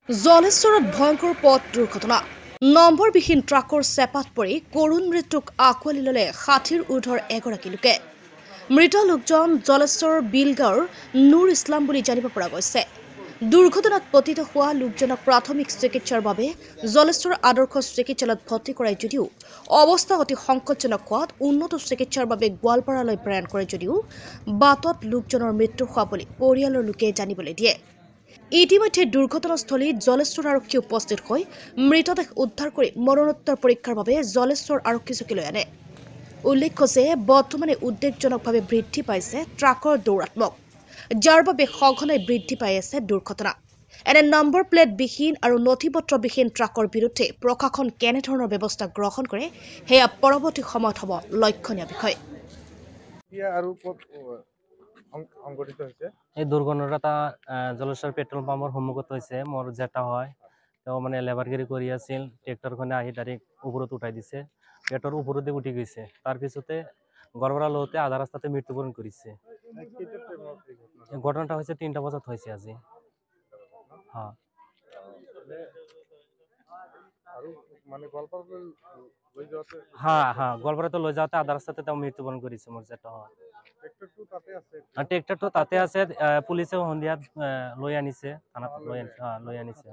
জলেশ্বৰত ভয়ংকৰ পথ দুৰ্ঘটনা। নম্বৰবিহীন ট্ৰাকৰ চেপাত পৰি কৰুণ মৃত্যুক আঁকোৱালি ল'লে ৬০ৰ ঊৰ্ধৰ এগৰাকী লোকে। মৃত লোকজন জলেশ্বৰৰ বিলগাঁৱৰ নুৰ ইছলাম বুলি জানিব পৰা গৈছে। দুৰ্ঘটনাত পতিত হোৱা লোকজনক প্ৰাথমিক চিকিৎসাৰ বাবে জলেশ্বৰ আদৰ্শ চিকিৎসালয়ত ভৰ্তি কৰায় যদিও অৱস্থা অতি সংকটজনক হোৱাত উন্নত চিকিৎসাৰ বাবে গোৱালপাৰালৈ প্ৰেৰণ কৰে যদিও বাটত লোকজনৰ মৃত্যু হোৱা বুলি পৰিয়ালৰ লোকে জানিবলৈ দিয়ে। ইতিমধ্যে দুৰ্ঘটনাস্থলীত জলেশ্বৰ আৰক্ষী উপস্থিত হৈ মৃতদেহ উদ্ধাৰ কৰি মৰণোত্তৰ পৰীক্ষাৰ বাবে জলেশ্বৰ আৰক্ষী চকীলৈ আনে। উল্লেখ্য যে বৰ্তমানে উদ্বেগজনকভাৱে বৃদ্ধি পাইছে ট্ৰাকৰ দৌৰাত্মক, যাৰ বাবে সঘনাই বৃদ্ধি পাই আছে দুৰ্ঘটনা। এনে নম্বৰ প্লেটবিহীন আৰু নথিপত্ৰবিহীন ট্ৰাকৰ বিৰুদ্ধে প্ৰশাসন কেনেধৰণৰ ব্যৱস্থা গ্ৰহণ কৰে সেয়া পৰৱৰ্তী সময়ত হ'ব লক্ষণীয় বিষয়। এই দুৰ্ঘটনাটা জলেশ্বৰ পেট্ৰল পাম্পৰ সন্মুখত হৈছে। মোৰ জেঠা হয়, তেওঁ মানে লেবাৰগিৰি কৰি আছিল। ট্ৰেক্টৰখনে আহি ডাইৰেক্ট ওপৰত উঠাই দিছে, পেটৰ ওপৰতে উঠি গৈছে। তাৰপিছতে গড়বৰা লওঁতে আধা ৰাস্তাতে মৃত্যুবৰণ কৰিছে। ঘটনাটা হৈছে ৩টা বজাত হৈছে আজি। গোৱালপাৰাটো লৈ যাওঁতে আধা ৰাস্তাতে তেওঁ মৃত্যুবৰণ কৰিছে মোৰ জেঠা হয়। ট্ৰেক্টৰটো তাতে আছে। পুলিচেও সন্ধিয়াত লৈ আনিছে, থানাত লৈ আনিছে।